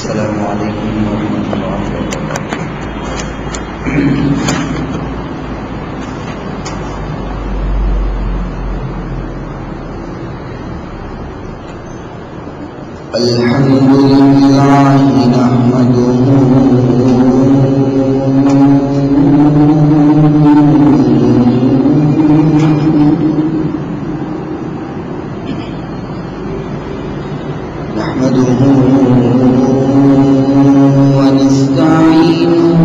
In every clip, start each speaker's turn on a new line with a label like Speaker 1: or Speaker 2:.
Speaker 1: السلام عليكم ورحمة الله وبركاته. الحمد لله نحمده ونستعينه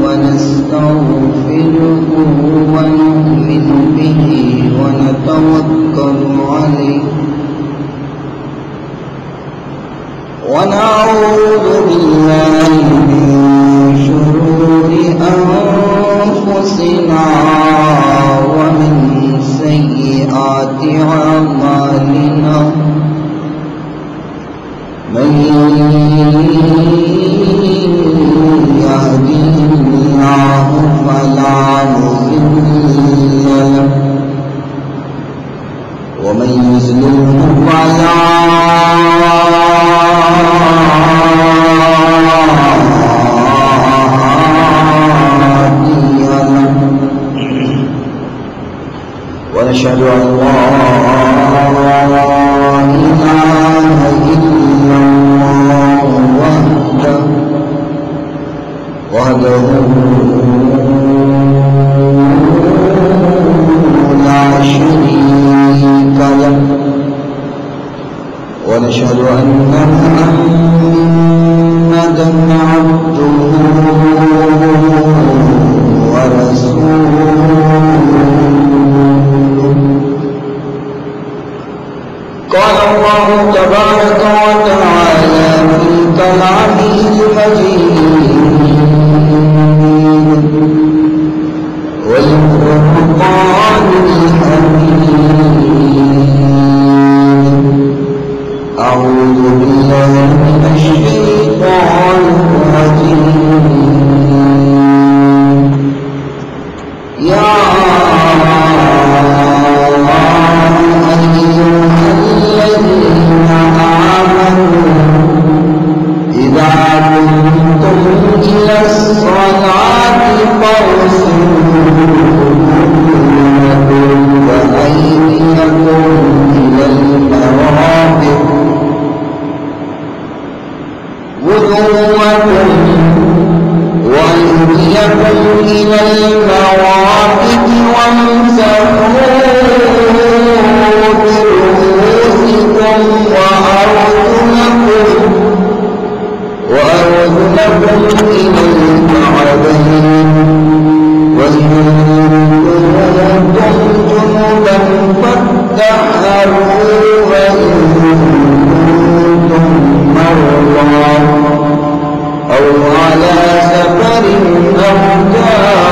Speaker 1: ونستغفره ونؤمن به ونتوكل عليه ونعوذ بالله من شرور أنفسنا ومن سيئات أعمالنا من يهده الله فلا مضل له ومن يضلل فلا هادي له ونشهد أن لا إله إلا الله وحده لا شريك له ونشهد أن محمدا عبده ورسوله. قال الله تبارك وتعالى في كلامه المجيد والفرقان الحميد. أعوذ بالله من الشيطان الرجيم. يا إلى المرافق وامسحوا برؤوسكم وأرجلكم إلى الكعبين وإن كنتم جنبا فاطهروا وإن كنتم مرضى أو على سفر أو جاء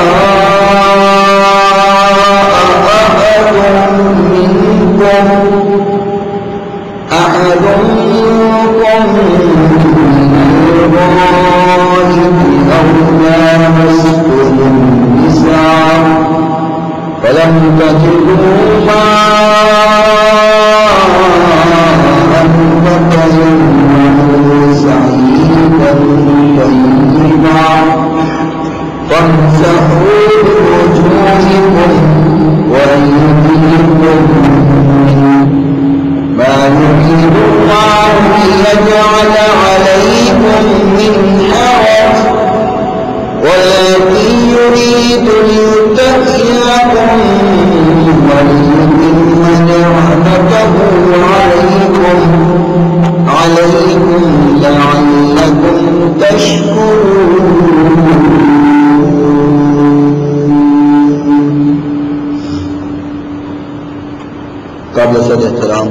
Speaker 1: أحد منكم من الغائب أو لامستم النساء فلم تجدوا ماء فتيمموا سعيدا طيبا فامسحوا بوجوهكم وأيديكم ما يريد الله ليجعل عليكم من حرج ولكن يريد ليطهركم وليتم نعمته عليكم لعلكم تشكرون. قابل صد احترام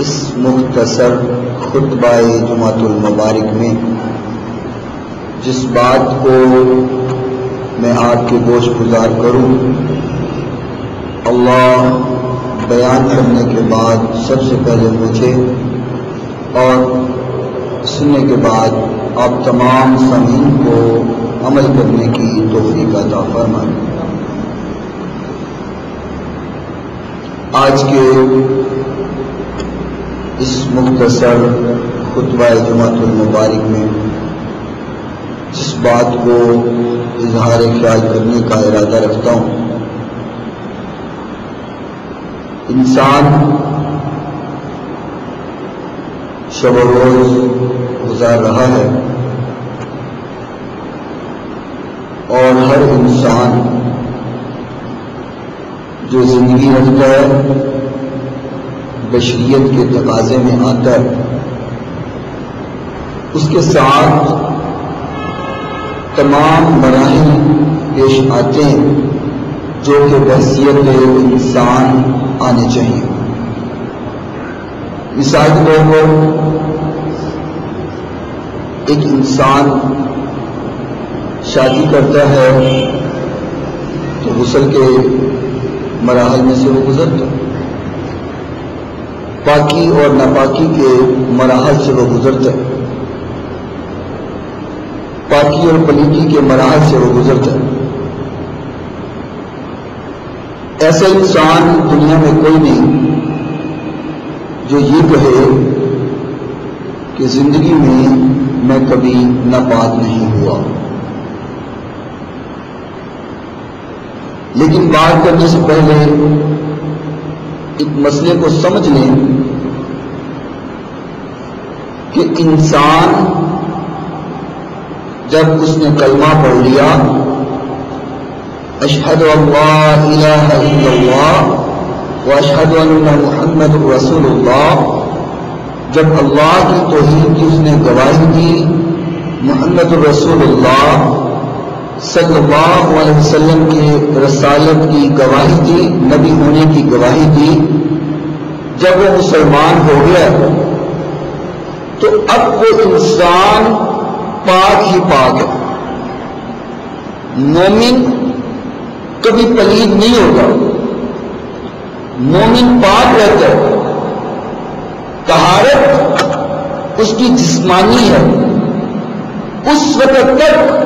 Speaker 1: اس مختصر خطبہ جمعۃ المبارک میں جس بات کو میں آپ کے گوش گزار کروں، اللہ بیان کرنے کے بعد سب سے پہلے مجھے اور سننے کے بعد آپ تمام سامعین کو عمل کرنے کی توفیق عطا فرمائے۔ آج کے اس مختصر خطبہ جمعۃ المبارک میں جس بات کو اظہار خیال کرنے کا ارادہ رکھتا ہوں، انسان شب و روز گزار رہا ہے اور ہر انسان جو زندگی رکھتا ہے بشریت کے تقاضے میں آتا ہے، اس کے ساتھ تمام مراحل پیش آتے ہیں جو کہ بحیثیت انسان آنے چاہیے۔ مثال کے طور پر ایک انسان شادی کرتا ہے تو غسل کے مراحل میں سے وہ گزرتا ہے، پاکی اور ناپاکی کے مراحل سے وہ گزرتا ہے، پاکی اور پلیتی کے مراحل سے وہ گزرتا ہے۔ ایسا انسان دنیا میں کوئی نہیں جو یہ کہے کہ زندگی میں کبھی ناپاک نہیں ہوا۔ لیکن بات کرنے سے پہلے ایک مسئلے کو سمجھ لیں کہ انسان جب اس نے کلمہ پڑھ لیا اشہد ان لا الہ الا اللہ واشہد ان محمد رسول اللہ، جب اللہ کی توحید کی اس نے گواہی دی، محمد رسول اللہ صلی اللہ علیہ وسلم کی رسالت کی گواہی دی، نبی ہونے کی گواہی دی، جب وہ مسلمان ہو گیا تو اب وہ انسان پاک ہی پاک ہے۔ مومن کبھی پلید نہیں ہوگا، مومن پاک رہتا ہے۔ طہارت اس کی جسمانی ہے اس وقت تک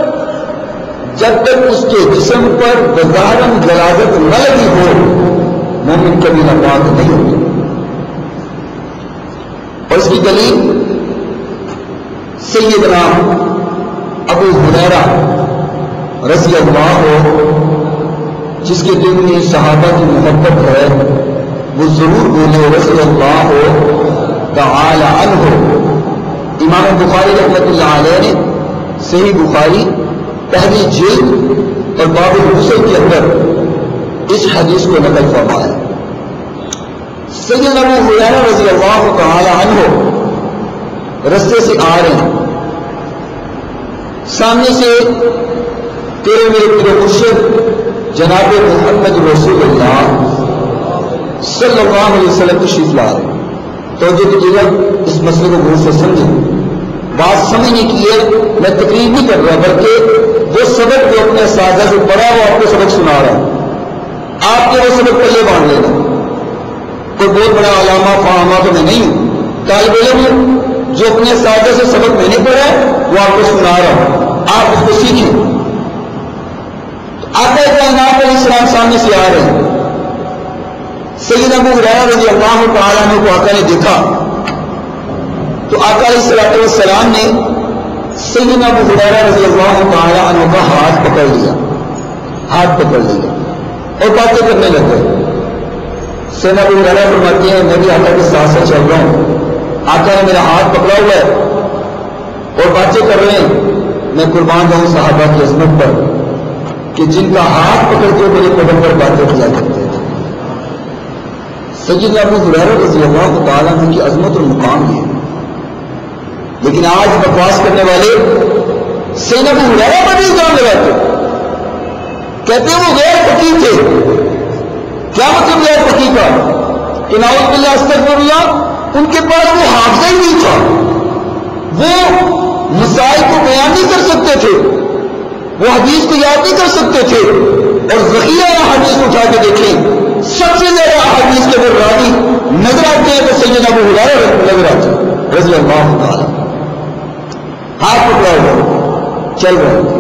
Speaker 1: جب تک اس کے جسم پر بظاہراً غلاظت نہ لگی ہو، مومن کبھی ناپاک نہیں ہوتا۔ اور اس کی دلیل سیدنا ابو ہریرہ رضی اللہ عنہ، جس کے دل میں صحابہ کی محبت ہے، وہ ضرور بولے رضی اللہ تعالی عنہ۔ امام بخاری رحمۃ اللہ علیہ نے صحیح بخاری پہلی جلد اور باب الغسل کے اندر اس حدیث کو نقل فرمایا۔ سیدنا ابو ہریرہ رضی اللہ تعالی عنہ رستے سے آ رہے ہیں، سامنے سے تیرے میرے پیر مرشد جناب محمد رسول اللہ صلی اللہ علیہ وسلم تشریف لا رہے ہیں۔ توجہ دیجیے گا، اس مسئلے کو غور سے سمجھیں۔ بات سمجھنے کی ہے، میں تقریر نہیں کر رہا بلکہ وہ سبق جو اپنے اساتذہ سے پڑھا وہ آپ کو سبق سنا رہا ہے، آپ کے وہ سبق پلے باندھ لینا۔ کوئی بہت بڑا علامہ فہامہ تو میں نہیں ہوں، طالب علم جو اپنے اساتذہ سے سبق میں نے پڑھا ہے وہ آپ کو سنا رہا ہوں، آپ اس کو سیکھیں۔ تو آقا کائنات علیہ السلام سامنے سے آ رہے ہیں۔ سیدنا ابو ہریرہ رضی اللہ تعالیٰ عنہ کو آقا نے دیکھا تو آقا علیہ السلام نے سیدنا ابو ہریرہ رضی اللہ تعالیٰ عنہ کا ہاتھ پکڑ لیا اور باتیں کرنے لگے۔ سیدنا ابو ہریرہ فرماتے ہیں میں بھی آقا کے ساتھ ساتھ چل رہا ہوں، آقا نے میرا ہاتھ پکڑا ہوا ہے اور باتیں کر رہے ہیں۔ میں قربان جاؤں صحابہ کی عظمت پر کہ جن کا ہاتھ پکڑ کے میرے قدم پر باتیں کیا کرتے تھے۔ سیدنا ابو ہریرہ رضی اللہ تعالیٰ عنہ کی عظمت اور مقام یہ ہے، لیکن آج بکواس کرنے والے سیدنا ابو ہریرہ پر بھی الزام لگاتے کہتے ہیں وہ غیر فقیہ تھے۔ کیا مطلب غیر فقیہ کا؟ کہ نعوذ باللہ استغفر اللہ، ان کے پاس وہ حافظہ ہی نہیں تھا، وہ مسائل کو بیان نہیں کر سکتے تھے، وہ حدیث کو یاد نہیں کر سکتے تھے. اور ذخیرہ حدیث اٹھا کے دیکھیں، سب سے زیادہ حدیث کے اگر راوی نظر آتے ہیں تو سیدنا ابو ہریرہ نظر آتے ہیں رضی اللہ تعالی. ہاتھ پکڑا ہوا چل رہے تھے.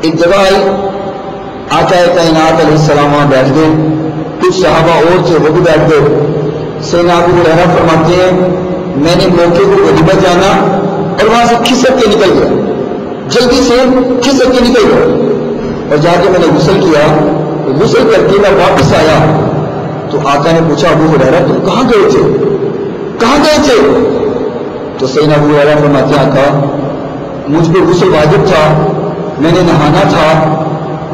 Speaker 1: ایک جگہ آئی، آقا کائنات علیہ السلام وہاں بیٹھ گئے، کچھ صحابہ اور تھے وہ بھی بیٹھ گئے. سیدنا ابو ہریرہ فرماتے ہیں میں نے موقع کو غنیمت جانا اور وہاں سے کھسک کے نکل گیا، جلدی سے کھسک کے نکل گیا اور جا کے میں نے غسل کیا. غسل کر کے میں واپس آیا تو آقا نے پوچھا ابو ہریرہ تم کہاں گئے تھے، کہاں گئے تھے؟ تو سیدنا ابو ہریرہ فرماتے ہیں آقا مجھ پہ غسل واجب تھا، میں نے نہانا تھا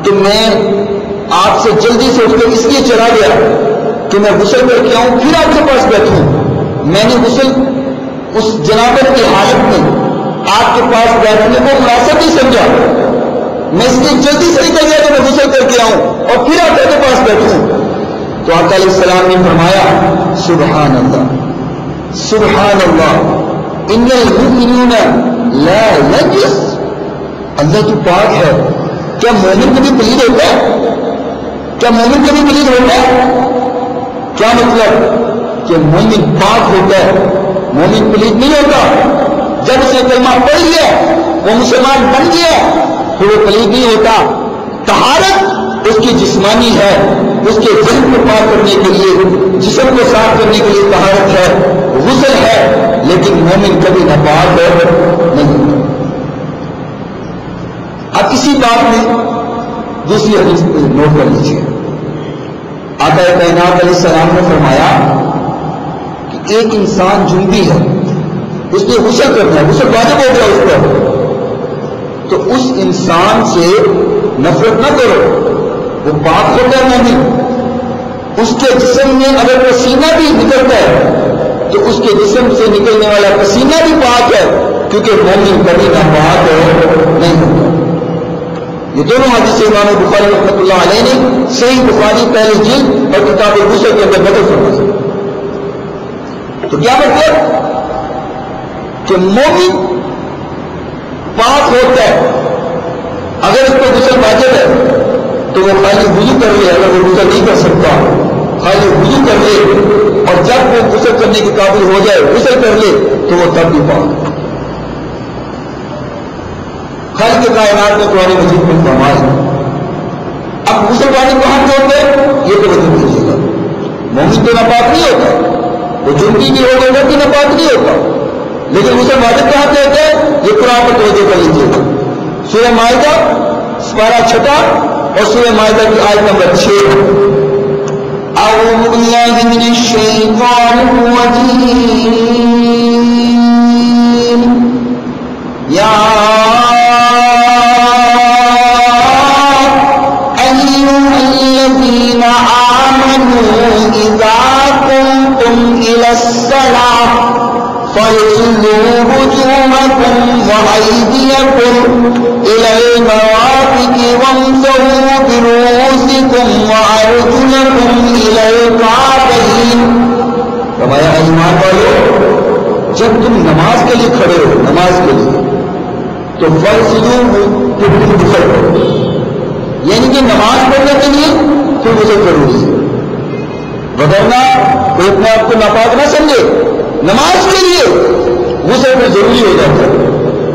Speaker 1: تو میں آپ سے جلدی سے اٹھ کر اس لیے چلا گیا کہ میں غسل کر کے آؤں پھر آپ کے پاس بیٹھوں. میں نے غسل اس جنابت کی حالت میں آپ کے پاس بیٹھنے کو مناسب نہیں سمجھا، میں اس لیے جلدی سے نکل گیا کہ میں غسل کر کے آؤں اور پھر آپ کے پاس بیٹھوں. تو آقا علیہ السلام نے فرمایا سبحان اللہ سبحان اللہ ان المؤمنون لا ينجس، اللہ تو پاک ہے. کیا مومن کبھی پلید ہوتا ہے؟ کیا مومن کبھی پلید ہوتا ہے؟ کیا مطلب کہ مومن پاک ہوتا ہے، مومن پلید نہیں ہوتا. جب اسے کلمہ پڑھ لیا وہ مسلمان بن گیا تو وہ پلید نہیں ہوتا. طہارت اس کی جسمانی ہے، اس کے ذہن کو پاک کرنے کے لیے، جسم کو صاف کرنے کے لیے طہارت ہے، غسل ہے، لیکن مومن کبھی ناپاک نہیں. اب اسی بات میں دوسری حدیث نوٹ کر لیجیے. آقا کائنات علیہ السلام نے فرمایا کہ ایک انسان جنبی ہے، اس نے غسل کرنا ہے، غسل واجب ہو گیا اس پر، تو اس انسان سے نفرت نہ کرو، وہ پاک ہوتا ہے مومن. اس کے جسم میں اگر پسینہ بھی نکلتا ہے تو اس کے جسم سے نکلنے والا پسینہ بھی پاک ہے، کیونکہ مومن کبھی ناپاک نہیں ہوتا. یہ دونوں حدیث امام بخاری رحمۃ اللہ علیہ نے صحیح بخاری پہلی جلد اور کتاب غسل کے اندر بدل فرمایا. تو کیا مطلب کہ مومن پاک ہوتا ہے. اگر اس کو غسل واجب ہے تو وہ خالی وضو کر لے، اگر وہ غسل نہیں کر سکتا خالی وضو کر لے، اور جب وہ غسل کرنے کے قابل ہو جائے غسل کر لے تو وہ تب بھی پاک. خالق کائنات نے قرآن مجید میں فرمایا. اب غسل واجب کہاں سے ہوتے یہ تو بدل دیجیے گا. مومن تو ناپاک نہیں ہوتا، وہ جنبی بھی ہو گئے بھی ناپاک نہیں ہوتا، لیکن غسل واجب کہاں سے ہوتا ہے یہ قرآن پر توجہ کر لیجیے گا. سورہ مائدہ پارہ 6 اور سورہ مائدہ کی آیت نمبر 6. اعوذ باللہ من الشیطان الرجیم. یا ایھا الذین آمنوا اذا قمتم الی الصلاۃ فاغسلوا وجوہکم وأیدیکم الی المرافق وامسحوا برؤوسکم وارجلکم الی الکعبین. فرمایا ایمان والو جب تم نماز کے لیے کھڑے ہو، نماز کے لیے تو فاغسلوا پھر تم غسل کرو، یعنی کہ نماز پڑھنے کے لیے پھر غسل ضروری ہے، وگرنہ کوئی اپنے آپ کو ناپاک نہ سمجھے. نماز کے لیے غسل پھر ضروری ہو جاتا ہے،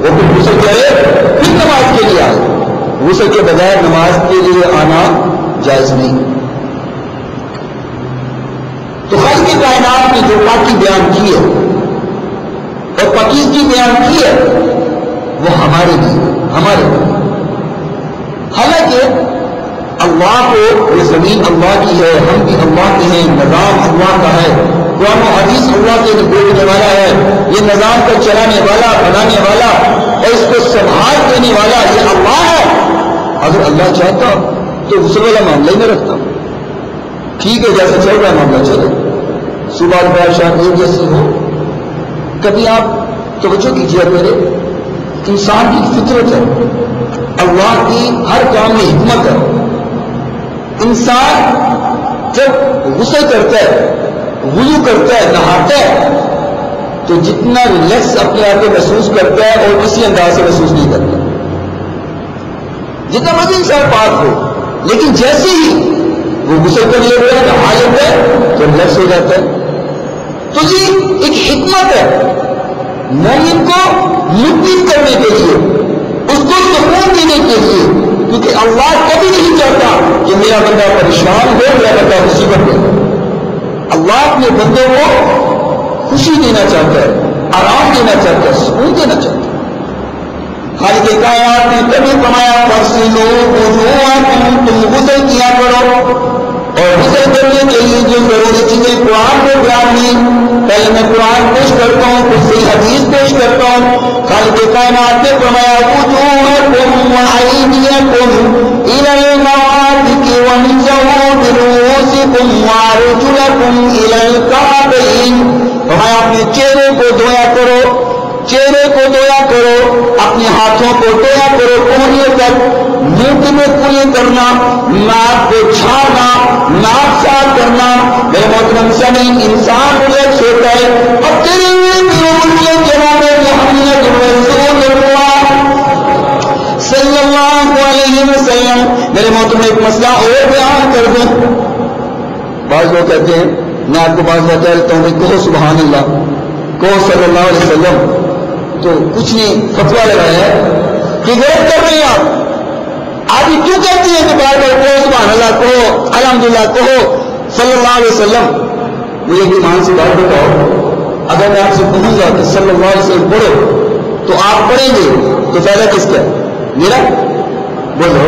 Speaker 1: وہ پھر غسل کرے پھر نماز کے لیے آئے. غسل کے بغیر نماز کے لیے آنا جائز نہیں. تو خالق کائنات نے جو پاکی بیان کی ہے اور پاکیزگی بیان کی ہے وہ ہمارے لیے، ہمارے لیے. حالانکہ اللہ کو یہ زمین اللہ کی ہے، ہم بھی اللہ کے ہیں، نظام اللہ کا ہے، قرآن و حدیث اللہ کے بھیجنے والا ہے، یہ نظام کو چلانے والا، بنانے والا اور اس کو سنبھال دینے والا یہ اللہ ہے. اگر اللہ چاہتا تو غسل والا معاملہ ہی نہ رکھتا. ٹھیک ہے جیسا چل رہا ہے معاملہ چلے، صبح بادشاہ ایک جیسی ہو. کبھی آپ توجہ کیجیے، میرے انسان کی فطرت ہے، اللہ کی ہر کام میں حکمت ہے. انسان جب غسل کرتا ہے، وضو کرتا ہے، نہاتا ہے تو جتنا ریلیکس اپنے آپ کو محسوس کرتا ہے اور کسی انداز سے محسوس نہیں کرتا، جتنا مرضی انسان پاک ہو، لیکن جیسے ہی وہ غسل کر لیتا ہے نہا لیتا ہے تو ریلیکس ہو جاتا ہے۔ تو یہ ایک حکمت ہے مومن کو مطمئن کرنے کے لیے، اس کو سکون دینے کے لیے، کیونکہ اللہ کبھی نہیں چاہتا کہ میرا بندہ پریشان ہو، میرا بندہ مصیبت میں۔ اللہ اپنے بندوں کو خوشی دینا چاہتا ہے، آرام دینا چاہتا ہے، سکون دینا چاہتا ہے۔ خالق کائنات نے کبھی فرمایا فَاغْسِلُوا وُجُوهَكُمْ، تم غسل کیا کرو، اور غسل کرنے کے لیے جو ضروری چیزیں قرآن کو بیان نہیں، پہلے میں قرآن پیش کرتا ہوں پھر صحیح حدیث پیش کرتا ہوں۔ خالق کائنات نے فرمایا وُجُوهَكُمْ وَأَيْدِيَكُمْ إِلَى الْمَرَافِقِ وَامْسَحُوا بِرُءُوسِكُمْ وَأَرْجُلَكُمْ إِلَى الْكَعْبَيْنِ، فرمایا اپنے چہرے کو دھویا کرو، چہرے کو دھویا کرو، اپنے ہاتھوں کو دھویا کرو کوہنیوں تک، منہ میں کلی کرنا، ناک کو چھانا، ناک صاف کرنا۔ میرے محترم سامعین، انسان ریلیکس ہوتا ہے اور تیرے جناب محمد رسول اللہ صلی اللہ علیہ وسلم۔ میرے محترم ایک مسئلہ اور بیان کر دوں، بعض لوگ کہتے ہیں، میں آپ کو بعض بات کہتا ہوں کہ کہو سبحان اللہ، کہو صلی اللہ علیہ وسلم، تو کچھ نے فتویٰ لگایا ہے کہ غلط کر رہے ہیں آپ کیوں کہتے ہیں کہ بار بار کہو سبحان اللہ، کہو الحمدللہ، کہو صلی اللہ علیہ وسلم۔ مجھے ایمان سے بات بتاؤ، اگر میں آپ سے کہوں گا کہ صلی اللہ علیہ وسلم پڑھو تو آپ پڑھیں گے تو فائدہ کس کا؟ میرا؟ بولو،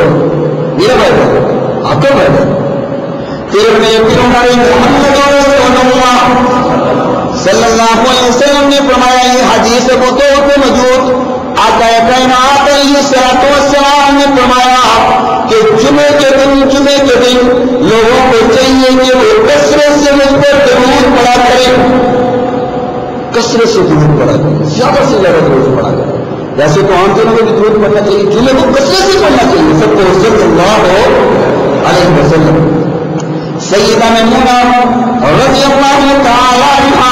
Speaker 1: میرا فائدہ، آپ کا فائدہ۔ پھر میں ہمارے محمد صلی اللہ علیہ وسلم نے فرمایا، یہ حدیث ابو داؤد میں موجود، آقا کائنات علیہ الصلوۃ والسلام نے فرمایا کہ جمعے کے دن لوگوں کو چاہیے کہ وہ کثرت سے مجھ پر درود پڑھا کریں، کثرت سے درود پڑھا کریں، زیادہ سے زیادہ درود پڑھا کریں۔ ویسے تو عام دنوں میں بھی درود پڑھنا چاہیے، جمعے کو کثرت سے پڑھنا چاہیے سب کو صلی اللہ علیہ وسلم۔ سیدہ میمونہ رضی اللہ تعالی عنہا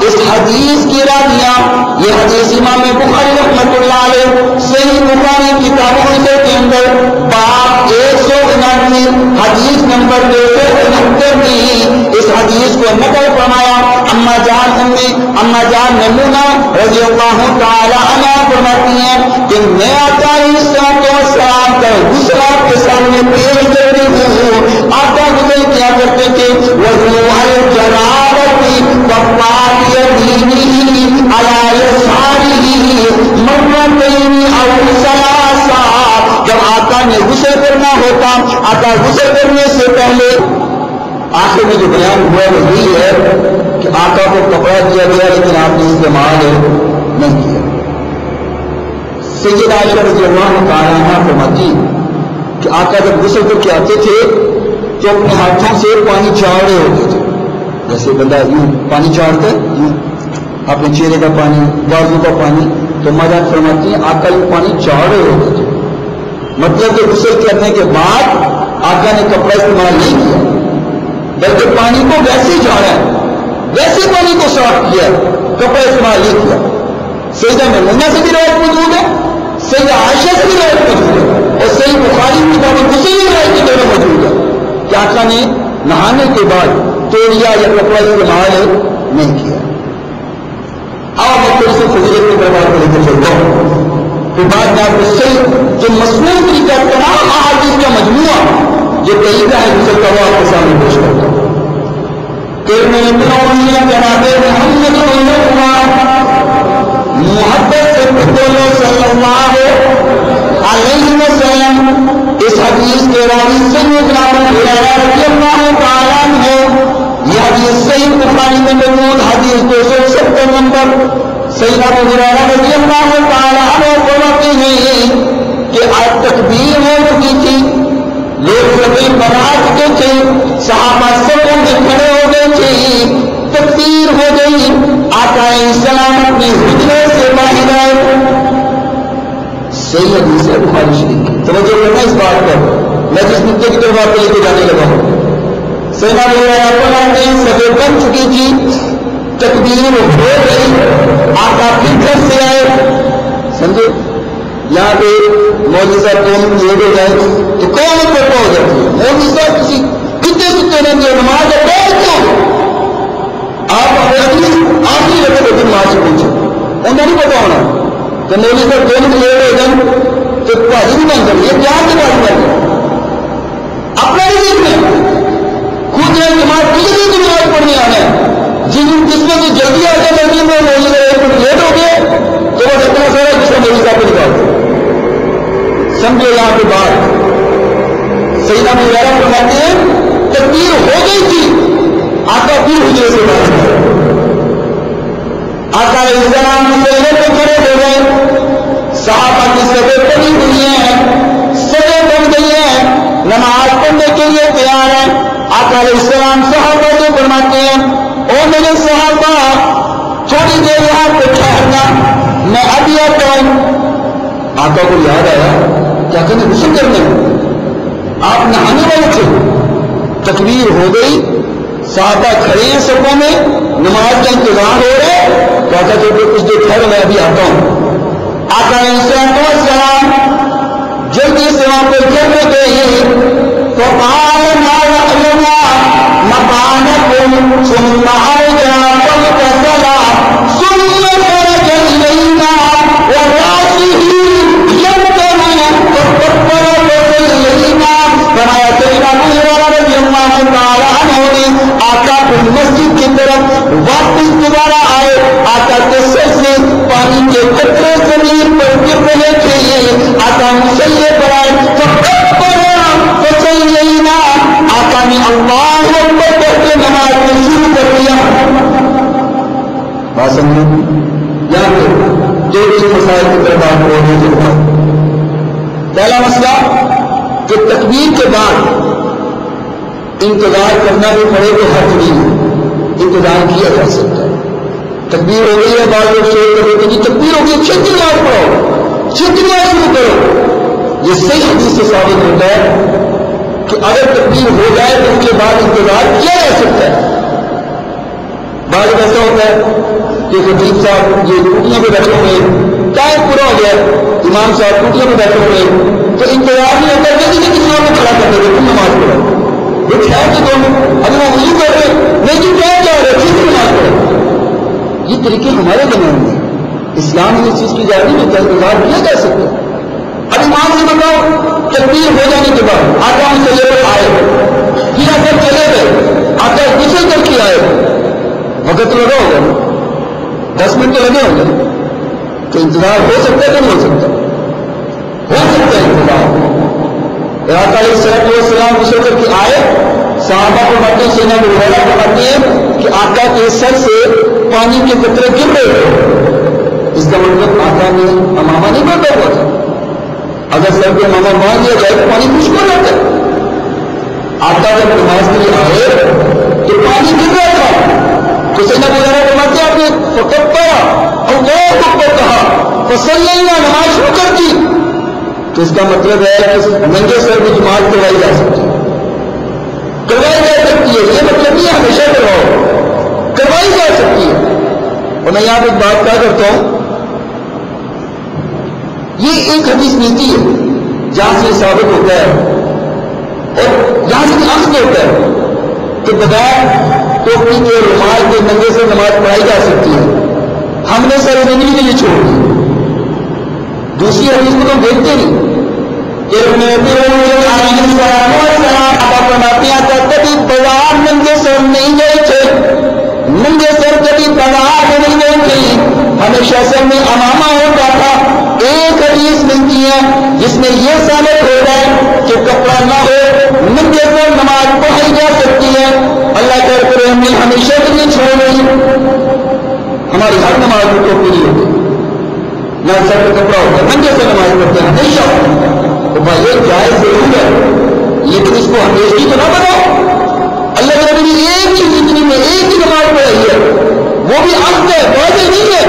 Speaker 1: اس حدیث کی راویہ، یہ حدیث امام بخاری رحمۃ اللہ علیہ صحیح بخاری کتاب العزت کے اندر باب 189 حدیث نمبر 269 میں اس حدیث کو نقل فرمایا۔ اما جان میمونہ رضی اللہ تعالی عنہا فرماتی ہیں کہ میں آقا علیہ السلام کا غسل آپ کے سامنے پیش کرتی ہوں۔ آقا غسل کیا کرتے تھے، وضوء الجنابۃ وفاق یمینہ علی یسارہ مرتين او ثلاثا۔ جب آقا نے غسل کرنا ہوتا، آقا غسل کرنے سے پہلے آخر میں جو بیان ہوا وہ یہی ہے کہ آقا کو کپڑا دیا گیا لیکن آپ نے استعمال نہیں کیا۔ سیدہ عائشہ رضی اللہ تعالی عنہا فرماتی کہ آقا جب غسل کر کے آتے تھے تو اپنے ہاتھوں سے پانی چاڑ رہے ہوتے تھے، جیسے بندہ یوں پانی چاڑتا ہے، یوں اپنے چہرے کا پانی، بازو کا پانی، تو ماں فرماتی ہیں آقا یوں پانی چاڑ رہے ہوتے تھے، مطلب کہ غسل کرنے کے بعد آقا نے کپڑا استعمال نہیں کیا بلکہ پانی کو ویسے ہی جھاڑا ہے، ویسے پانی کو صاف کیا، کپڑا استعمال نہیں کیا۔ سیدہ میمونہ سے بھی روایت موجود ہے، سیدہ عائشہ سے بھی روایت موجود ہے، اور صحیح بخاری کی کتاب دوسری روایت کے دونوں موجود ہے کہ آقا نے نہانے کے بعد توڑیا یا کپڑا استعمال نہیں کیا۔ اب میں تھوڑی سی فضیلت کی طرف کو لے کر چلتا ہوں، پھر بعد میں آپ کو صحیح جو مصنوع طریقہ تمام احادیث کا مجموعہ جو طریقہ ہے غسل کا وہ آپ کے سامنے پیش کرتا ہوں۔ جناب محمد محبت سے بولو صلی اللہ علیہ وسلم۔ اس حدیث کے راوی سیدنا ابو ہریرہ رضی اللہ تعالیٰ عنہ، یہ حدیث صحیح بخاری میں موجود حدیث 270 نمبر۔ سیدنا ابو ہریرہ رضی اللہ تعالیٰ عنہ فرماتے ہیں کہ آج تکبیر ہو چکی تھی، لوگ لگے بنا چکے تھے، صحابہ سب میں کھڑے ہو گئے تھے، تکبیر ہو گئی، آقا علیہ السلام اپنے حجرے سے باہر آئے۔ صحیح حدیث ہے بخاری شریف کی، توجہ کرنا اس بات پر، میں جس نقطے کی طرف آپ کو لے کے جانے لگا ہوں۔ سیدنا ابو ہریرہ فرماتے ہیں سبیں بن چکی تھی، تکبیر ہو گئی، یہاں پہ مولوی صاحب دونوں لیٹ ہو جائے تو کون برپا ہو جاتی ہے؟ مولوی صاحب کسی کتنے سکتے رہیں گے نماز کا بیٹھ کیوں؟ آپ آخری رکھے تو نماز سے پوچھو انہیں نہیں پتا ہونا کہ مولوی صاحب دونوں لیٹ ہو جائیں تو بھاجی بھی بن سکتی ہے. کیا سے بات کر اپنا ہی دیکھنا خود ہے نماز کسی کی نماز پڑھنے آنا ہے. جس میں سے جلدی آ جائے جلدی میں مولوی صاحب ایک منٹ لیٹ ہو گئے تو بس اتنا سارا جس میں مولوی صاحب کو نکال دو. سمجھو یہاں پہ بات سیدنا ابو ہریرہ فرماتے ہیں تکبیر ہو گئی تھی آقا پھر حجرے سے باہر آئے. آقا علیہ السلام مسئلے پہ کھڑے ہو گئے. صحابہ کی سبیں پڑی ہوئی ہیں سبیں بن گئی ہیں نماز پڑھنے کے لیے تیار ہیں. آقا علیہ السلام صحابہ سے فرماتے ہیں او میرے صحابہ تھوڑی دیر یہاں پہ ٹھہرنا میں ابھی آتا ہوں. آقا کو یاد آیا کیا کہنے غسل کرنے آپ نہانے والے تھے. تکبیر ہو گئی صحابہ کھڑے ہیں صفوں میں نماز کا انتظار ہو رہا ہے تو آقا جو کچھ دیر ٹھہر میں ابھی آتا ہوں. آقا علیہ السلام جلدی سے وہاں پہ چل گئے تو مسجد کی طرف واپس دوبارہ آئے. آقا کے سر سے پانی کے قطرے زمین پر گر رہے تھے. آقا مصلی پر آئے آقا نے اللہ اکبر کہہ کے نماز میں شروع کر دیا. بات سمجھے یہاں پہ دو تین مسائل کی طرف آپ کو ہونے کے بعد پہلا مسئلہ کہ تکبیر کے بعد انتظار کرنا بھی پڑے تو حق نہیں ہے. انتظار کیا جا سکتا ہے. تکبیر ہو گئی ہے بعض لوگ شور کر رہے کہ تکبیر ہو گئی چھت نماز پڑھو چھت نماز شروع کرو. یہ صحیح حدیث سے ثابت ہوتا ہے کہ اگر تکبیر ہو جائے تو اس کے بعد انتظار کیا جا سکتا ہے. بعض ایسا ہوتا ہے کہ خطیب صاحب یہ ٹوٹیوں پہ بیٹھے ہوئے ٹائم پورا ہو گیا امام صاحب ٹوٹیوں پہ بیٹھے ہوئے تو انتظار نہیں ہوتا جلدی سے کسی اور کو کھڑا کر دے تم نماز پڑھو. وہ خیال کے دونوں ابھی وہ وضو کر رہے لیکن کیا جا رہے ٹھیک نماز پڑھو. یہ طریقے ہمارے زمانے میں اسلام میں اس چیز کی اجازت نہیں ہوتا انتظار کیا جا سکتا ہے. اب امام سے بتاؤ تکبیر ہو جانے کے بعد آقا ہم چلے پر آئے پھر آقا چلے گئے آقا غسل کر کے آئے وقت تو لگا ہوگا 10 منٹ تو لگے ہوں گے تو انتظار ہو سکتا ہے کہ نہیں ہو سکتا؟ ہو سکتا ہے انتظار. آقا علیہ السلام غسل کر کے آئے صحابہ کو باتیں سینا میں روایت بتاتے ہیں کہ آقا کے سر سے پانی کے قطرے گر رہے تھے. اس کا مطلب آقا نے امامہ نہیں باندھا ہوا تھا. اگر سر پہ امامہ باندھ دیا جائے تو پانی خشک ہو جاتا ہے. آقا جب نماز کے لیے آئے تو پانی گر رہا تھا تو سینا وغیرہ بتاتے آپ نے فقط پڑھا اللہ اکبر کہا فصلینا نماز شروع کر دی. تو اس کا مطلب ہے کہ ننگے سر میں جماعت کروائی جا سکتی ہے کروائی جا سکتی ہے. یہ مطلب نہیں ہمیشہ کروائی جا سکتی ہے. اور میں یہاں پہ بات کیا کرتا ہوں یہ ایک حدیث ملتی ہے جہاں سے ثابت ہوتا ہے اور جہاں سے اصل ہوتا ہے کہ بغیر ٹوپی کے رومال کے ننگے سے نماز پڑھائی جا سکتی ہے. ہم نے ساری زندگی کے لیے چھوڑ دی. دوسری حدیث کو تو دیکھتے نہیں کبھی بازار ننگے سر نہیں گئے تھے ننگے سر کبھی بازار نہیں گئے تھے ہمیشہ سر میں امامہ ہوتا تھا. ایک حدیث ملتی ہے جس میں یہ ثابت ہو رہا ہے کہ کپڑا نہ ہو ننگے سر نماز پڑھائی جا سکتی ہے. اللہ کا کرے ہم نے ہمیشہ کے لیے چھوڑ نہیں. ہماری ہر نماز میں ٹوپی نہیں ہوتی نہ سر پہ کپڑا ہوتا ہے ننگے سے نماز پڑھتے ہیں ہمیشہ. تو بھائی یہ جائز ضرور ہے لیکن اس کو ہمیشہ تو نہ بناؤ. اللہ کے نبی نے ایک ہی زندگی میں ایک ہی نماز پڑھائی ہے وہ بھی عقد ہے واضح نہیں ہے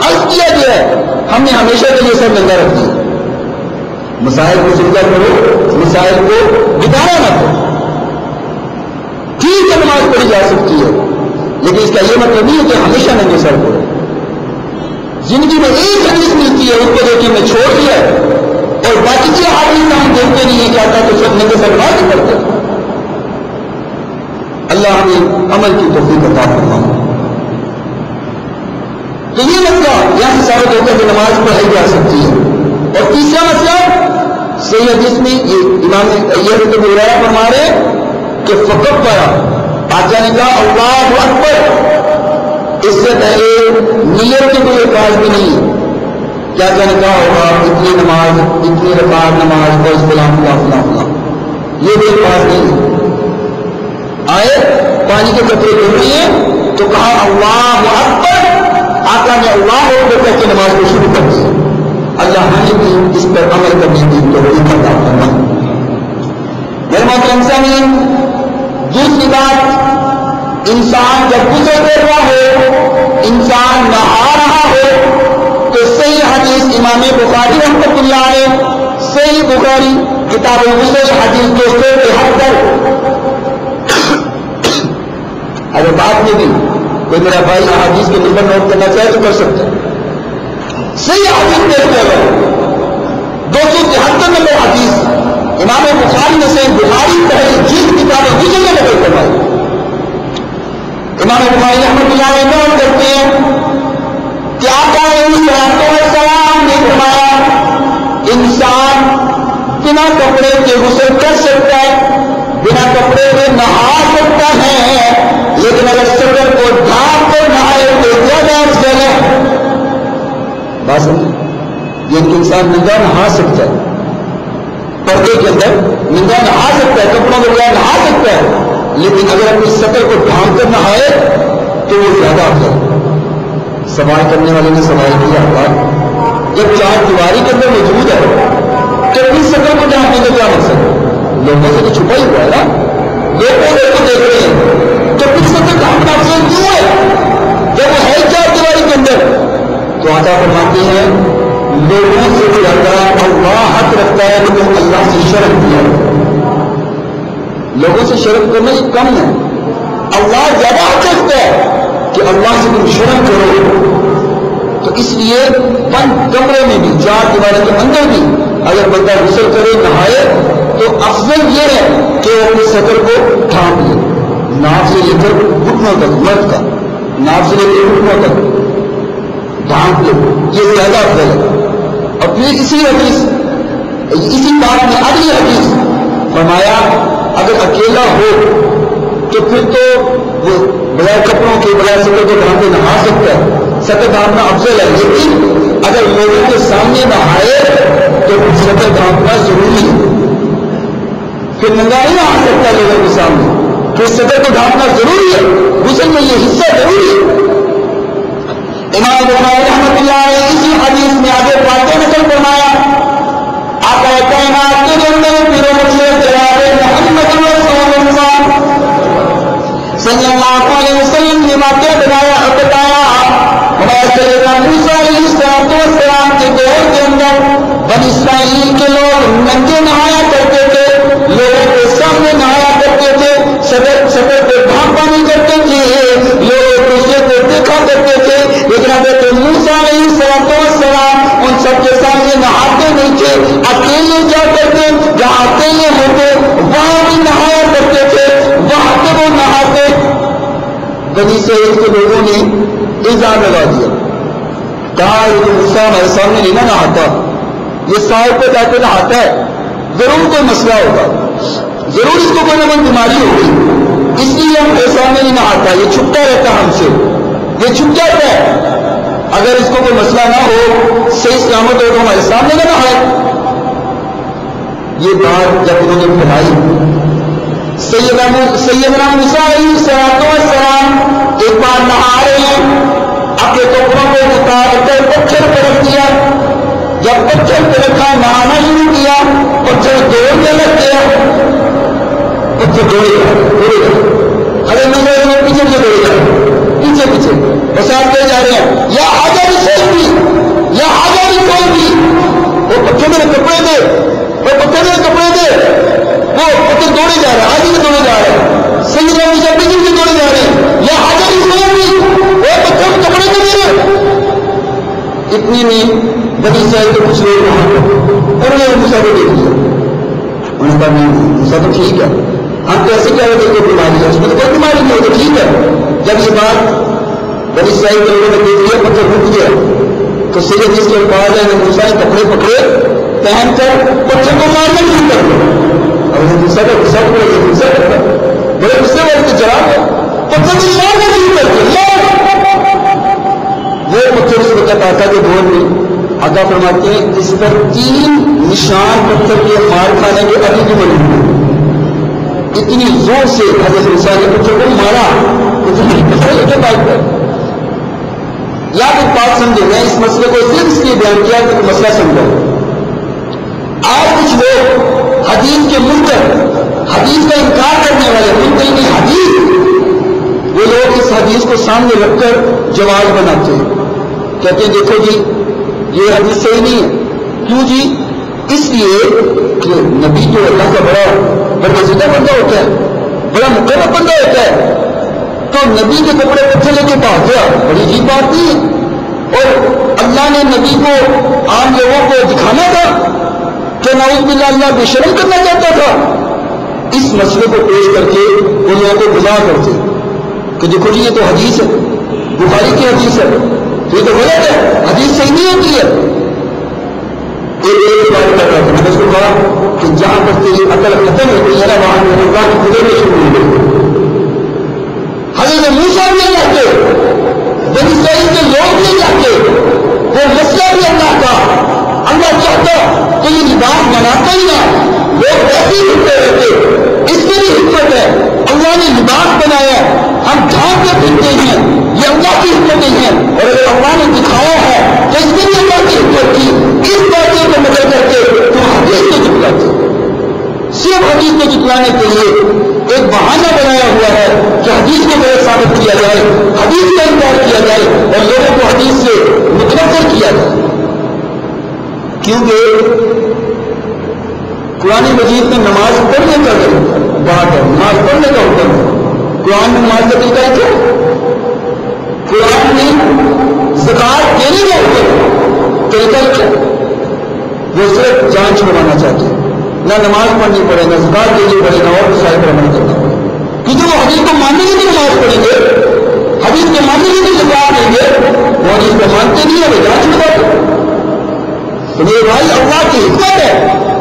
Speaker 1: عقد کیا گیا ہے. ہم نے ہمیشہ کے لیے سب ننگا رکھ دیا. مسائل کو سمجھا کرو مسائل کو بتانا نہ کرو. ٹھیک ہے نماز پڑھی جا سکتی ہے لیکن اس کا یہ مطلب نہیں ہے کہ ہمیشہ ننگے سر پڑھو. زندگی میں ایک حدیث ملتی ہے اس کو دیکھیں میں چھوڑ دیا اور باقی کی حدیث ہم دیکھتے نہیں ہیں کیا تو سب نبی سلمان نہیں کرتے. اللہ ہمیں عمل کی توفیق عطا فرمائے. تو یہ مسئلہ یہاں سے ثابت ہوتا ہے کہ نماز پڑھائی جا سکتی ہے. اور تیسرا مسئلہ صحیح حدیث میں یہ امام یہ فرما رہے کہ فقط پڑا آقا نے کہا اللہ اکبر، اس سے پہلے نیت کے کوئی کاج بھی نہیں. کیا کیا نے کہا ہوگا اتنی نماز اتنی رکعت نماز بس فلاں فلاں فلاں فلاں، یہ بھی پاس نہیں آئے. پانی کے قطرے گر رہی ہیں تو کہا اللہ اکبر، آقا نے اللہ اکبر کہہ کے نماز کو شروع کر دیا. اللہ ہمیں بھی اس پر عمل کرنے کی توفیق عطا فرمائے. میرے محترم سامعین، دوسری بات، انسان جب غسل کر رہا ہو، انسان نہا رہا ہو تو صحیح حدیث امام بخاری رحمۃ اللہ علیہ، صحیح بخاری کتاب الغسل حدیث 273. اگر بعد میں بھی کوئی میرا بھائی حدیث کے نمبر نوٹ کرنا چاہے تو کر سکتے ہیں. صحیح حدیث دیکھتے ہوئے 273 نمبر حدیث امام بخاری نے صحیح بخاری پہلی جلد کتاب الغسل میں نقل کروائی. امام بخاری رحمۃ اللہ علیہ نوٹ کرتے ہیں کہ آقا علیہ السلام نے فرمایا انسان بنا کپڑے کے غسل کر سکتا ہے، بنا کپڑے کے نہا سکتا ہے، لیکن اگر سطر کو ڈھانپ کر نہائے تو زیادہ افضل ہے. بات سمجھے؟ یہ انسان ننگا نہا سکتا ہے، پردے کے اندر ننگا نہا سکتا ہے، کپڑوں کے بغیر نہا سکتا ہے، لیکن اگر اپنی سطر کو ڈھانپ کر نہائے تو وہ زیادہ افضل. سوال کرنے والے نے سوال کیا جب چار دیواری کے اندر موجود ہے تو اپنی سطر کو ڈھانپنے کا کیا مقصد ہے؟ لوگوں سے تو چھپا ہی ہوا ہے نا، لوگوں سے تو دیکھ رہے ہیں تو پھر سطر ڈھانپنا افضل کیوں ہے جب وہ ہے چار دیواری کے اندر؟ تو آقا فرماتے ہیں لوگوں سے زیادہ اللہ حق رکھتا ہے لیکن اللہ سے شرک دیا. لوگوں سے شرک کرنا یہ کم ہے، اللہ زیادہ حق رکھتا ہے کہ اللہ سے تم شرک کرو. تو اس لیے بند کمرے میں بھی چار دیواری کے اندر بھی اگر بندہ غسل کرے نہائے تو افضل یہ ہے کہ وہ اپنی سطر کو ڈھانپ لے، ناف سے لے کر گھٹنوں تک، مرد کا ناف سے لے کر گھٹنوں تک ڈھانپ لے، یہ زیادہ افضل ہے. اور پھر اسی بات میں اگلی حدیث فرمایا اگر اکیلا ہو تو پھر تو وہ بغیر کپڑوں کے بغیر سطر کو ڈھانپے نہا سکتا ہے، سطر ڈھانپنا افضل ہے. لیکن اگر لوگوں کے سامنے نہائے تو سطر ڈھانپنا ضروری ہے. پھر ننگا نہیں نہا سکتا لوگوں کے سامنے، پھر سطر کو ڈھانپنا ضروری ہے. غسل میں یہ حصہ ضروری ہے. امام بخاری رحمۃ اللہ علیہ اسی حدیث میں آگے واقع نقل فرمایا آقا کائنات کے اندر پیرو مجھے جناب محمد رسول اللہ صلی اللہ علیہ وسلم نے واقعہ بتایا ہمارے سیدنا موسیٰ علیہ السلام کے دور کے اندر بنی اسرائیل کے لوگ ننگے نہایا کرتے تھے، لوگوں کے سامنے نہایا کرتے تھے، سطر کو ڈھانپا نہیں کرتے تھے، لوگ دوسرے کو دیکھا کرتے تھے. لیکن حضرت موسیٰ علیہ السلام ان سب کے سامنے نہاتے نہیں تھے، اکیلے جا کرتے جہاں اکیلے ہوتے وہاں بھی نہایا کرتے تھے، وہاں پہ وہ نہاتے. بنی اسرائیل کے لوگوں نے الزام لگا دیا، کہا یہ تو موسیٰ ہمارے سامنے نہیں نہاتا، یہ صاحب پہ جا کے نہاتا ہے، ضرور کوئی مسئلہ ہوگا، ضرور اس کو کوئی نہ کوئی بیماری ہوگی، اس لیے ہمارے سامنے نہیں نہاتا، یہ چھپتا رہتا ہم سے، یہ چھپ جاتا ہے. اگر اس کو کوئی مسئلہ نہ ہو، صحیح سلامت ہو تو ہمارے سامنے نہ نہائے. یہ بات جب انہوں نے پھیلائی سیدنا موسیٰ علیہ السلام ایک بار نہا رہے ہیں، اپنے کپڑوں کو اتار کر پتھر پہ رکھ دیا. جب پتھر پہ رکھا نہانا شروع کیا، پتھر دوڑنے لگ گیا، پتھر دوڑے گا ارے میں پیچھے سے دوڑے گا، پیچھے بس آپ کہے جا رہے ہیں یا حجر سیلفی یا حجر سیلفی، وہ پتھر میرے کپڑے دے، وہ پتھر میرے کپڑے دے، وہ پتھر دوڑے جا رہے ہیں، آگے سے دوڑے جا رہے ہیں، سیدنا موسیٰ پیچھے سے دوڑے جا رہے ہیں یا حجر سیلفی، وہ پتھر کپڑے دے میرے. اتنے میں بنی اسرائیل کے کچھ لوگ وہاں پر انہوں نے موسیٰ کو دیکھ لیا. انہوں نے کہا نہیں موسیٰ تو ٹھیک ہے, ہم کیسے کہہ رہے تھے کوئی بیماری ہے, اس میں تو کوئی بیماری نہیں ہو تو ٹھیک ہے. جب یہ بات بنی اسرائیل کے لوگوں نے دیکھ لیا پتھر رک گیا تو سید جس کے بعد ہے موسیٰ نے کپڑے پکڑے پہن کر پتھر کو مارنا شروع کر دیا. اور دوسرا کا غصہ پڑا, یہ دوسرا کرتا بڑے غصے والے جناب پتھر کو مارنا شروع کر دیا. وہ پتھر اس وقت آقا کے دور میں آقا فرماتے ہیں اس پر 3 نشان پتھر کے مار کھانے کے ابھی بھی موجود ہیں. اتنی زور سے حضرت موسیٰ نے پتھر کو مارا پتھر بات پر یا ایک بات سمجھے. میں اس مسئلے کو صرف اس لیے بیان کیا کہ مسئلہ سمجھا. آج کچھ لوگ حدیث کے منکر, حدیث کا انکار کرنے والے منکر کی حدیث, وہ لوگ اس حدیث کو سامنے رکھ کر جواز بناتے ہیں. کہتے ہیں دیکھو جی یہ حدیث صحیح نہیں ہے. کیوں جی؟ اس لیے کہ نبی تو اللہ کا بڑا وزیدہ بندہ ہوتا ہے, بڑا مقرب بندہ ہوتا ہے, تو نبی کے کپڑے پتھر لے کے بھاگ گیا بڑی عجیب بات نہیں ہے. اور اللہ نے نبی کو عام لوگوں کو دکھانا تھا کہ نعوذ باللہ اللہ بے شرم کرنا چاہتا تھا. اس مسئلے کو پیش کر کے ان لوگوں کو گزار کرتے کہ دیکھو جی یہ تو حدیث ہے, بخاری کی حدیث ہے, یہ تو غلط ہے, حدیث صحیح نہیں ہوتی ہے. ایک بات کر رہا تھا, میں نے اس کو کہا کہ جہاں پر تیری عقل ختم ہوتی ہے نا وہاں اللہ کی خدے میں شروع ہو گئی. حضرت موسیٰ بھی نہیں جاتے, بنی اسرائیل کے لوگ نہیں جاتے, وہ مسئلہ بھی اللہ کا. اللہ چاہتا تو یہ لباس بناتا ہی نہ, لوگ ایسے ہی ہوتے رہتے. اس میں بھی حکمت ہے, اللہ نے لباس بنایا, ہم ڈھانپ کے پھرتے ہیں, یہ اللہ کی حکمتیں ہیں. اور اگر اللہ نے دکھایا ہے تو اس میں بھی اللہ کی حکمت کی. اس باتیں کو مدد کر کے تم حدیث کو جھٹلاتے, صرف حدیث کو جھٹلانے کے لیے ایک بہانہ بنایا ہوا ہے کہ حدیث کو غلط ثابت کیا جائے, حدیث کا انکار کیا جائے اور لوگوں کو حدیث سے متنفر کیا جائے. کیونکہ قرآن مجید میں نماز پڑھنے کا بات ہے, نماز پڑھنے کا حکم ہے. قرآن میں نماز کا طریقہ ہے کیا؟ قرآن میں زکات دینے کا حکم طریقہ کیا؟ وہ صرف جان چھڑوانا چاہتے ہیں, نہ نماز پڑھنی پڑے, نہ زکات دینی پڑے, نہ اور مسائل پر عمل کرنا پڑے. کیونکہ وہ حدیث کو ماننے کی بھی نماز پڑھیں گے, حدیث کو ماننے کی بھی زکات دیں گے, وہ حدیث کو مانتے نہیں ہے, وہ جان چھڑواتے. تو میرے بھائی اللہ کی حکمت ہے.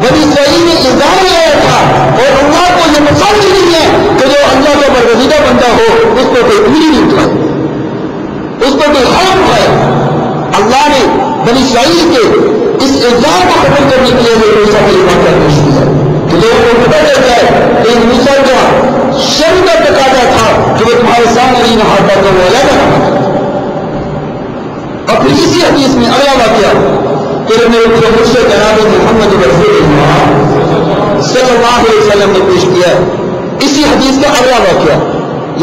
Speaker 1: بنی اسرائیل نے الزام لگایا تھا اور اللہ کو یہ پسند نہیں ہے کہ جو اللہ کا برگزیدہ بندہ ہو اس کو کوئی انگلی نہیں اٹھائے, اس کو کوئی حق ہے. اللہ نے بنی اسرائیل کے اس الزام کو ختم کرنے کے لیے موسیٰ کا یہ واقعہ پیش کیا کہ لوگوں کو پتہ چل جائے کہ موسیٰ کا شرم کا تقاضا تھا کہ وہ تمہارے سامنے نہیں نہاتا تو وہ علیحدہ نہاتا. اور پھر اسی حدیث میں اگلا واقعہ پھر میرے پورے مرشد جناب محمد رسول اللہ صلی اللہ علیہ وسلم نے پیش کیا ہے. اسی حدیث کا اگلا واقعہ,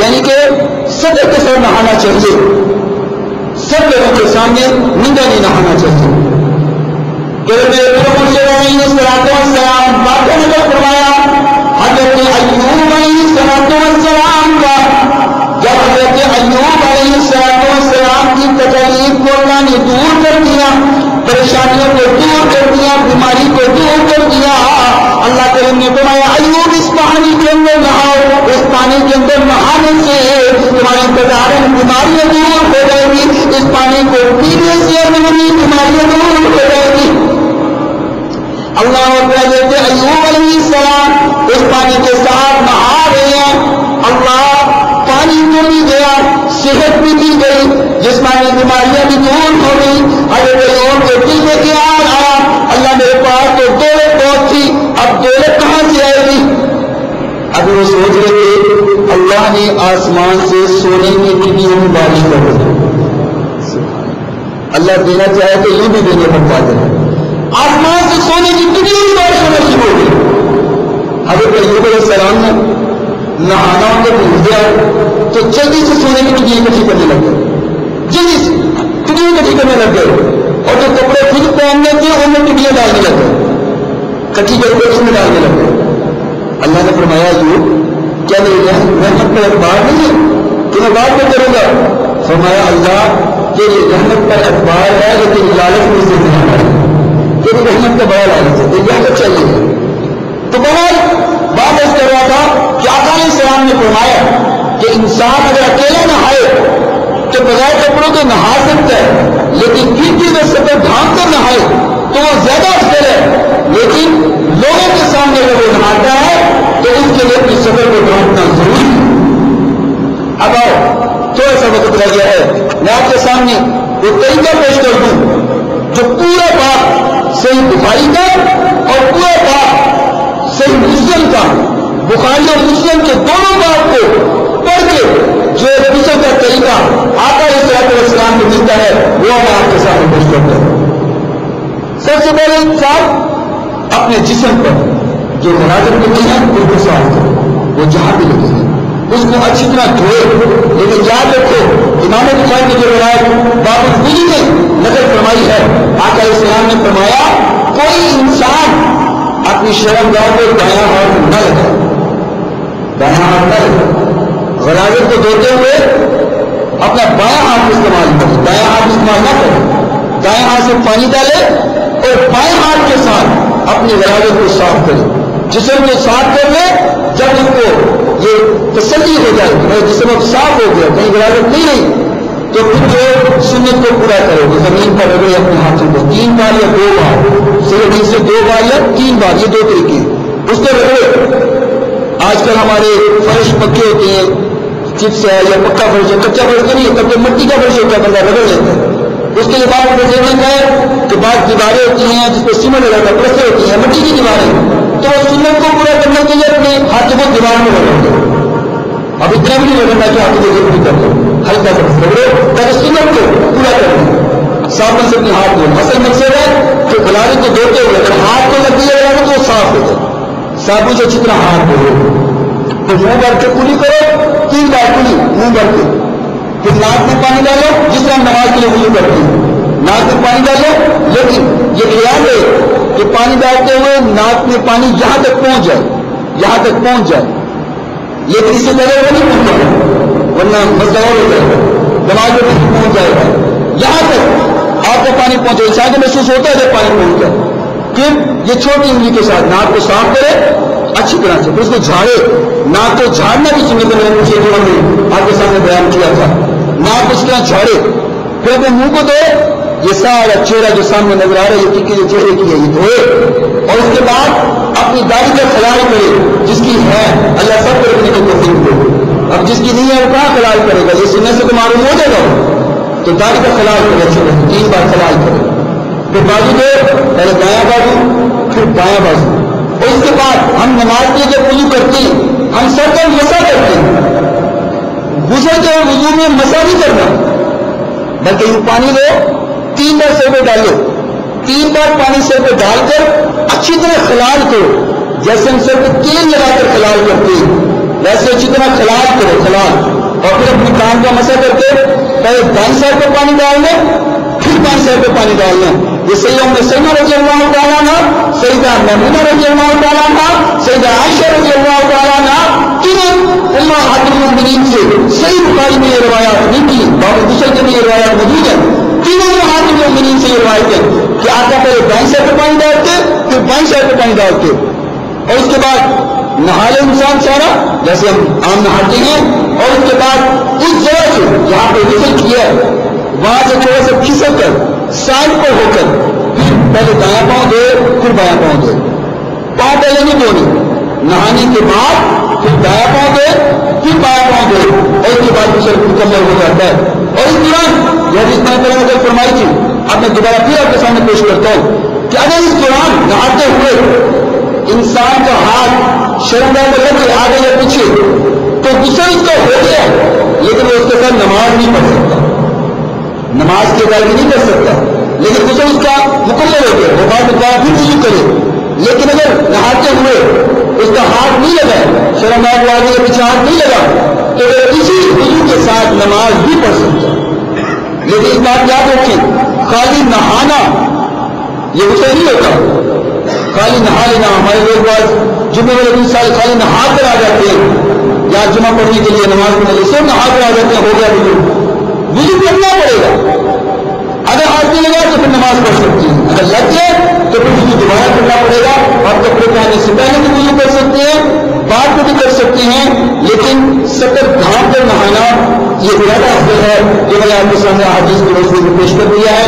Speaker 1: یعنی کہ سب کے ساتھ نہانا چاہیے, سب لوگوں کے سامنے ننگا نہیں نہانا چاہیے. پھر میرے پورے مرشد علیہ السلام باتوں نے فرمایا حضرت ایوب علیہ السلام کا, جب حضرت ایوب علیہ السلام کی تکلیف کو اللہ نے دور کر دیا, پریشانیوں کو دور کر دیا, بیماری کو دور کر دیا, اللہ کریم نے فرمایا ایوب اس پانی کے اندر نہاؤ, اس پانی کے اندر نہانے سے تمہاری تدارن بیماریاں دور ہو جائے گی, اس پانی کو پینے سے تمہاری بیماریاں دور ہو جائے گی. اللہ حضرت ایوب علیہ السلام اس پانی کے ساتھ نہا رہے ہیں, اللہ پانی تو بھی گیا, صحت بھی دی گئی, جسمانی بیماریاں بھی دور ہو گئی. حضرت ایوب کے دل میں خیال آیا اللہ میرے پاس تو دولت بہت تھی, اب دولت کہاں سے آئے گی؟ اب وہ سوچ رہے تھے اللہ نے آسمان سے سونے کی ٹکڑیوں میں بارش کر دی. اللہ دینا چاہے تو یوں بھی دینے پر قادر ہے. آسمان سے سونے کی ٹکڑیوں میں بارش ہونا شروع ہو گئی. حضرت ایوب علیہ السلام نے نہانا ان کو بھول گیا تو جلدی سے سونے کی ٹکڑی اکٹھی کرنے لگ گئے, جلدی سے ٹکڑی اکٹھی کرنے لگ گئے, اور جو کپڑے خود پہننے تھے ان میں ٹکڑیاں ڈالنے لگ گئے, کٹھی کر کے اس میں ڈالنے لگ گئے. اللہ نے فرمایا ایوب کیا میرے میں حق پر اخبار نہیں ہے, تمہیں بات میں کروں گا. فرمایا اللہ تیری رحمت پر اعتبار ہے لیکن لالچ میں سے نہیں ہے، تیری رحمت کا بڑا لالچ ہے، تیری رحمت چاہیے۔ تو بہت بات اس کر رہا تھا کہ آقا علیہ السلام نے فرمایا کہ انسان اگر اکیلا نہائے تو بغیر کپڑوں کے نہا سکتا ہے، لیکن کیونکہ میں سطح ڈھانپ کر نہائے تو وہ زیادہ افضل ہے، لیکن لوگوں کے سامنے اگر وہ نہاتا ہے تو اس کے لیے اپنی سطح کو ڈھانپنا ضروری ہے۔ اب آؤ تھوڑا سا وقت رہ گیا ہے، میں آپ کے سامنے وہ طریقہ پیش کر دوں جو پورا پاک صحیح بخاری کا اور پورا پاک صحیح مسلم کا، بخاری اور مسلم کے دونوں باب کو پڑھ کے جو غسل کا طریقہ آقا علیہ السلام کو ملتا ہے وہ میں آپ کے سامنے پیش کرتا ہوں۔ سب سے پہلے انسان اپنے جسم پر جو مناظر لگے ہیں ان کو صاف کرے، وہ جہاں بھی لگے ہیں اس کو اچھی طرح دھوئے، لیکن یاد رکھو امام بخاری کی جو روایت باب الوضو میں نقل فرمائی ہے، آقا علیہ السلام نے فرمایا کوئی انسان اپنی شرمگاہ کو دایاں ہاتھ نہ لگائے، دایاں ہاتھ نہ لگائے، غرائز کو دھوتے ہوئے اپنا بایاں ہاتھ استعمال کرے، دایاں ہاتھ استعمال نہ کرے، دایاں ہاتھ سے پانی ڈالے اور بائیں ہاتھ کے ساتھ اپنی غرائز کو صاف کرے، جسم کو صاف کر لے، جب اس کو یہ تسلی ہو جائے کہ میرا جسم اب صاف ہو گیا، کہیں غرائز نہیں رہی، تو پھر جو سنت کو پورا کرے وہ زمین پر رگڑے اپنے ہاتھوں کو 3 بار یا 2 بار، صرف سے 2 بار یا 3 بار، یہ 2 طریقے اس کو رگڑے۔ آج کل ہمارے فرش پکے ہوتے ہیں، چپس ہے یا پکا فرش ہے، کچا فرش نہیں ہے، کبھی مٹی کا فرش ہوتا ہے، بندہ رگڑ لیتا ہے۔ اس کے لیے بعد دیکھنے کا ہے کہ بعض دیواریں ہوتی ہیں جس پہ سیمنٹ لگا ہے، پلسٹر ہوتی ہیں، مٹی کی دیواریں، تو وہ سنت کو پورا کرنے کے لیے اپنے ہاتھوں کو دیوار میں رگڑ دو۔ اب اتنا بھی نہیں رگڑنا کہ ہاتھوں کو ضرور کر دو، ہلکا سا رگڑو تاکہ سنت کو پورا کر دو۔ صابن سے اپنے ہاتھ دھو، اصل مقصد ہے کہ غلاظت کو دھوتے ہوئے اگر ہاتھ کو لگ دیا جائے تو وہ صاف ہو جائے، صابن سے اچھی طرح ہاتھ دھو، تو منہ بھر کے کلی کرو، 3 بار کلی منہ بھر کے، پھر ناک میں پانی ڈالو جس طرح نماز کے لیے وضو کرتے ہیں، ناک میں پانی ڈالو، لیکن یہ خیال ہے کہ پانی ڈالتے ہوئے ناک میں پانی یہاں تک پہنچ جائے، یہاں تک پہنچ جائے، لیکن اس سے پہلے وہ نہیں پہنچا ورنہ مسئلہ اور ہو جائے گا، نماز میں نہیں پہنچ جائے گا، یہاں تک آپ کو پانی پہنچے، شاید محسوس ہوتا ہے جب پانی پہنچ جائے، پھر یہ چھوٹی انگلی کے ساتھ ناک کو صاف کرے اچھی طرح سے، پھر اس کو جھاڑے، ناک کو جھاڑنا بھی سنت ہے، مجھے جو ہم نے آپ کے سامنے بیان کیا تھا، ناک اس طرح جھاڑے، پھر اپنے منہ کو دھوئے، یہ سارا چہرہ جو سامنے نظر آ رہا ہے یہ ٹکی جو چہرے کی ہے یہ دھوئے، اور اس کے بعد اپنی داڑھی کا خیال کرے، جس کی ہے اللہ سب کو رکھنے کو توفیق دے، اب جس کی نہیں ہے وہ کہاں خیال کرے گا، یہ سنت سے تو معلوم ہو جائے گا، تو داڑھی کا خیال کرے اچھے سے 3 بار خیال کرے، پھر بازو دے، پہلے دایاں بازو پھر بایاں بازو، اور اس کے بعد ہم نماز کے جب وضو کرتے ہیں ہم سر پر مسا کرتے ہیں، غسل کے وضو میں مسا نہیں کرنا، بلکہ یہ پانی لو 3 بار سر پہ ڈالو، 3 بار پانی سر پہ ڈال کر اچھی طرح خلال کرو، جیسے ہم سر پہ تیل لگا کر خلال کرتے ہیں ویسے اچھی طرح خلال کرو، خلال، اور پھر اپنی کان کا مسا کرتے پہلے دائیں سر پہ پانی ڈالنا پھر بائیں سر پہ پانی ڈالنا، یہ سیدہ سلمہ رضی اللہ تعالیٰ عنہ، سیدہ میمونہ رضی اللہ تعالیٰ عنہ، سیدہ عائشہ رضی اللہ تعالیٰ عنہ، تینوں امہات المؤمنین سے صحیح بخاری میں یہ روایات نہیں کی، باب غسل کے میں یہ روایات موجود ہیں، تینوں امہات المؤمنین سے یہ روایت ہے کہ آقا پہلے دائیں سر پہ پانی ڈالتے پھر بائیں سر پہ پانی ڈالتے، اور اس کے بعد نہا لے انسان سارا جیسے ہم عام نہاتے ہیں، اور اس کے بعد اس جگہ سے جہاں پہ غسل کیا ہے وہاں سے تھوڑا سا کھسک کر سائڈ پر ہو کر پھر پہلے دایاں پاؤں دے پھر بایاں پاؤں دے، پاؤں پہلے نہیں دھونے، نہانے کے بعد پھر دایاں پاؤں دے پھر بایاں پاؤں دے، اور اس کے بعد غسل مکمل ہو جاتا ہے۔ اور اس دوران یہ حدیث میں پہلے نظر فرمائی تھی، اب میں دوبارہ پھر آپ کے سامنے پیش کرتا ہوں کہ اگر اس دوران نہاتے ہوئے انسان کا ہاتھ شرمگاہ میں لگے آگے یا پیچھے تو غسل اس کا ہو گیا، لیکن وہ اس کے ساتھ نماز نہیں پڑھ سکتا، نماز کے ادائیگی نہیں کر سکتا، لیکن غسل اس کا مکمل ہو گیا، وہ بعد میں پھر وضو کرے، لیکن اگر نہاتے ہوئے اس کا ہاتھ نہیں لگا، شرمگاہ کو آگے یا پیچھے ہاتھ نہیں لگا تو وہ اسی وضو کے ساتھ نماز بھی پڑھ سکتا، لیکن اس بات یاد رکھیں خالی نہانا یہ غسل نہیں ہوتا، خالی نہا لینا، ہمارے لوگ بعض جمعے والے دن سال خالی نہا کر آ جاتے ہیں یا جمعہ پڑھنے کے لیے نماز پڑھنے کے لیے صرف نہا کر آ جاتے ہیں، ہو گیا وضو کرنا پڑے گا، آپ کے سامنے حدیث کی روشنی کو پیش کر دیا ہے.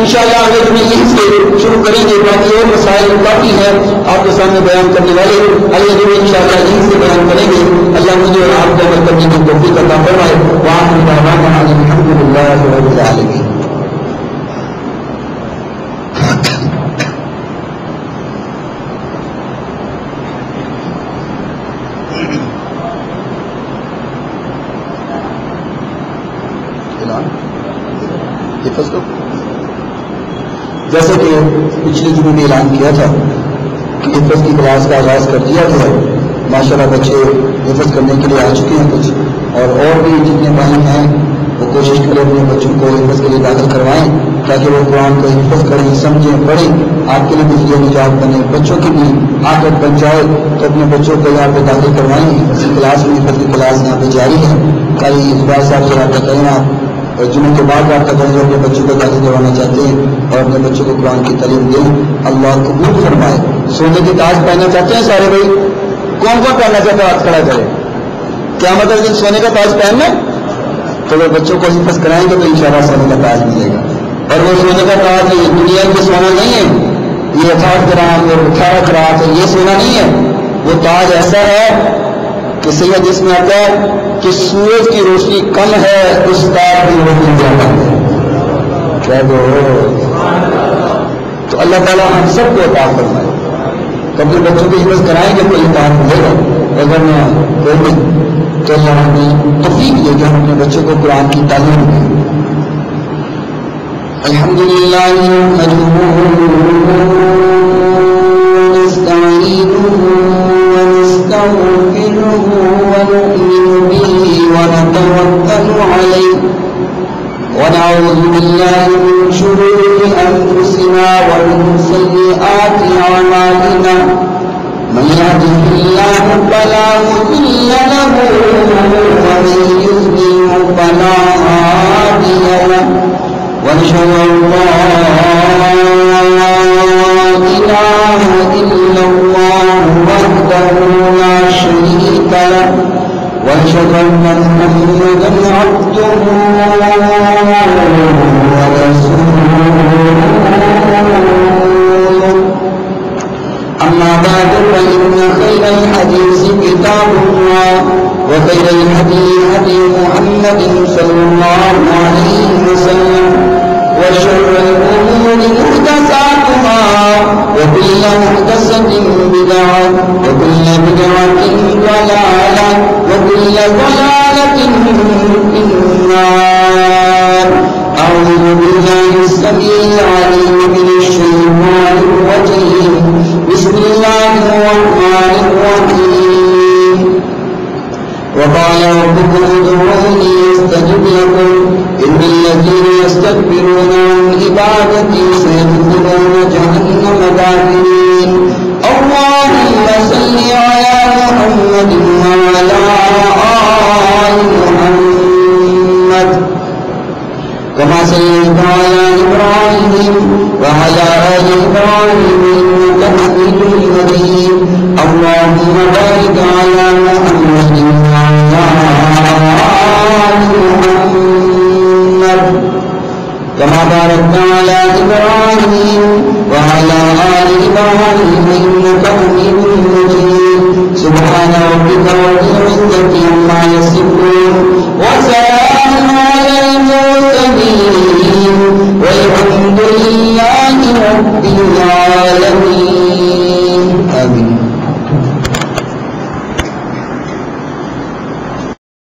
Speaker 1: انشاءاللہ اگلے دن یہیں سے شروع کریں گے. باقی اور مسائل کافی ہیں آپ کے سامنے بیان کرنے والے. اگلے دن انشاءاللہ یہیں سے بیان کریں گے. اللہ مجھے اور آپ کو عمل کرنے کی توفیق عطا فرمائے. وآخر دعوانا الحمدللہ رب العالمین. جیسے کہ پچھلے دنوں میں اعلان کیا تھا کہ حفظ کی کلاس کا آغاز کر دیا گیا. ماشاءاللہ بچے حفظ کرنے کے لیے آ چکے ہیں کچھ، اور بھی جتنے بھائی ہیں وہ کوشش کریں اپنے بچوں کو حفظ کے لیے داخل کروائیں تاکہ وہ قرآن کو حفظ کریں، سمجھیں، پڑھیں. آپ کے لیے بھی ذریعہ نجات بنے، بچوں کی بھی عادت بن جائے. تو اپنے بچوں کو یہاں پہ داخل کروائیں. حفظ کی کلاس میں حفظ کی کلاس یہاں پہ جاری ہے. کل اقبال صاحب سے رابطہ کریں آپ، اور جمعے کے بعد رابطہ کریں جو اپنے بچوں کو داخل کروانا چاہتے ہیں اور اپنے بچوں کو قرآن کی تعلیم دیں. اللہ قبول فرمائے. سونے کے تاج پہننا چاہتے ہیں سارے بھائی؟ کون کون پہننا چاہتا ہے؟ ہاتھ کھڑا کرے. کیا مطلب جب سونے کا تاج پہننا تو وہ بچوں کو حفظ کرائیں گے تو انشاءاللہ سونے کا تاج ملے گا. اور وہ سونے کا تاج یہ دنیا کے سونا نہیں ہے، یہ 8 گرام اور 18 گرام ہے، یہ سونا نہیں ہے. وہ تاج ایسا ہے کہ سید جس میں آتا ہے کہ سورج کی روشنی کم ہے، اس تاج کی روشنی زیادہ ہے. کیا تو اللہ تعالیٰ ہم سب کو عطا فرمائے. تو اپنے بچوں کی حفظ کرائیں گے تو یہ تاج ملے گا. اگر نہ کوئی نہیں تو اللہ ہمیں توفیق دے کہ ہم اپنے بچوں کو قرآن کی تعلیم دیں. الحمدللہ ونتوكل عليه ونعوذ بالله من شرور أنفسنا ومن سيئات أعمالنا من يهده الله فلا مضل له ومن يضلل فلا هادي له ونشهد أن لا إله إلا الله وحده لا شريك له وأشهد أن محمدا عبده ورسوله. أما بعد فإن خير الحديث كتاب الله وخير الهدي هدي محمد صلى الله عليه وسلم وشر الأمور محدثاتها وكل محدثة بدعة وكل بدعة ضلالة وكل ضلالة في النار. أعوذ بالله السميع العليم من الشيطان الرجيم. بسم الله الرحمن الرحيم. وقال ربكم ادعوني استجب لكم إن الذين يستكبرون عن عبادتي سيدخلون جهنم داخرين. اللهم صل على محمد وعلى آل محمد كما صليت على إبراهيم وعلى آل إبراهيم إنك حميد مجيد. اللهم بارك على محمد وعلى آل محمد كما باركت على إبراهيم وعلى آل إبراهيم إنك